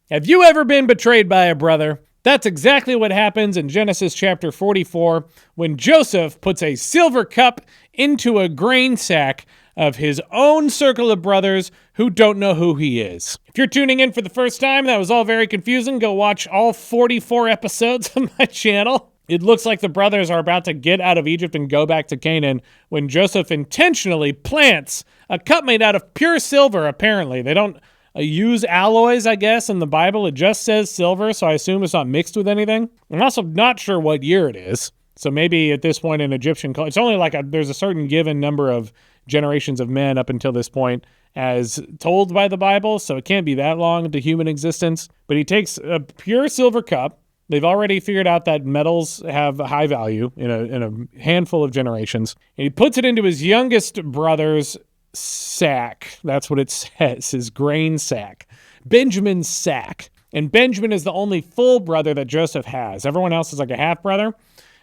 Have you ever been betrayed by a brother? That's exactly what happens in Genesis chapter 44 when Joseph puts a silver cup into a grain sack of his own circle of brothers who don't know who he is. If you're tuning in for the first time, that was all very confusing. Go watch all 44 episodes on my channel. It looks like the brothers are about to get out of Egypt and go back to Canaan when Joseph intentionally plants a cup made out of pure silver, apparently. They don't use alloys, I guess, in the Bible. It just says silver, so I assume it's not mixed with anything. I'm also not sure what year it is. So maybe at this point in Egyptian culture, it's only like there's a certain given number of generations of men up until this point as told by the Bible, so it can't be that long into human existence. But he takes a pure silver cup. They've already figured out that metals have a high value in a handful of generations. And he puts it into his youngest brother's sack. That's what it says, his grain sack. Benjamin's sack. And Benjamin is the only full brother that Joseph has. Everyone else is like a half brother.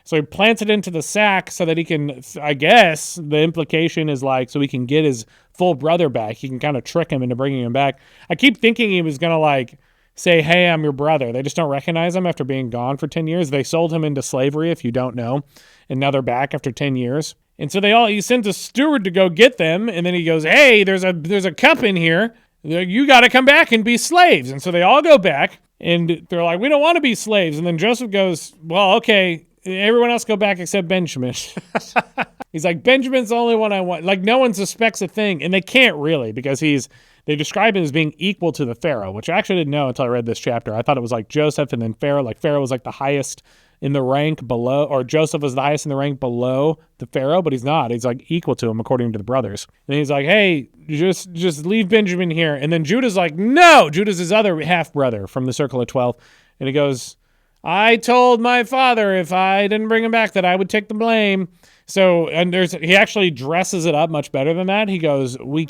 So he plants it into the sack so that he can, I guess, the implication is like, so he can get his full brother back. He can kind of trick him into bringing him back. I keep thinking he was going to like say, hey, I'm your brother. They just don't recognize him after being gone for 10 years. They sold him into slavery, if you don't know. And now they're back after 10 years. And so he sends a steward to go get them. And then he goes, hey, there's a cup in here. You got to come back and be slaves. And so they all go back and they're like, we don't want to be slaves. And then Joseph goes, well, okay, everyone else go back except Benjamin. He's like, Benjamin's the only one I want. Like, no one suspects a thing. And they can't really, because they describe him as being equal to the Pharaoh, which I actually didn't know until I read this chapter. I thought it was like Joseph and then Pharaoh. Like Pharaoh was like the highest in the rank below, or Joseph was the highest in the rank below the Pharaoh, but he's not. He's like equal to him according to the brothers. And he's like, hey, just leave Benjamin here. And then Judah's like, no! Judah's his other half brother from the circle of 12. And he goes, I told my father if I didn't bring him back that I would take the blame. So, and he actually dresses it up much better than that. He goes, we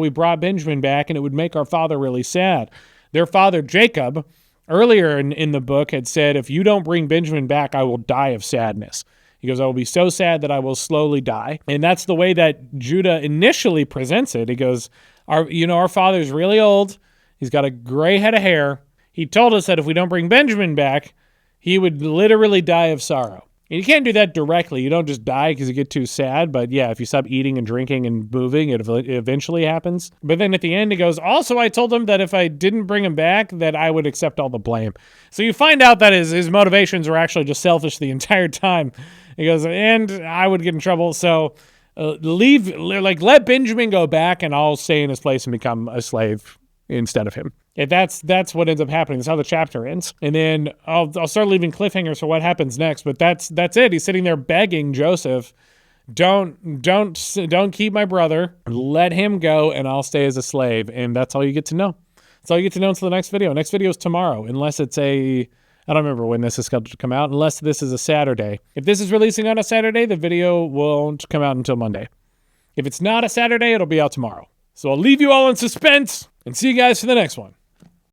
brought Benjamin back and it would make our father really sad. Their father, Jacob, earlier in the book had said, if you don't bring Benjamin back, I will die of sadness. He goes, I will be so sad that I will slowly die. And that's the way that Judah initially presents it. He goes, our father's really old. He's got a gray head of hair. He told us that if we don't bring Benjamin back, he would literally die of sorrow. And you can't do that directly. You don't just die because you get too sad. But yeah, if you stop eating and drinking and moving, it eventually happens. But then at the end, he goes, also, I told him that if I didn't bring him back, that I would accept all the blame. So you find out that his motivations were actually just selfish the entire time. He goes, and I would get in trouble. So let Benjamin go back and I'll stay in his place and become a slave instead of him. And that's what ends up happening. That's how the chapter ends. And then I'll start leaving cliffhangers for what happens next. But that's it. He's sitting there begging Joseph, don't keep my brother. Let him go, and I'll stay as a slave. And that's all you get to know. That's all you get to know until the next video. Next video is tomorrow, unless it's I don't remember when this is scheduled to come out, unless this is a Saturday. If this is releasing on a Saturday, the video won't come out until Monday. If it's not a Saturday, it'll be out tomorrow. So I'll leave you all in suspense and see you guys for the next one.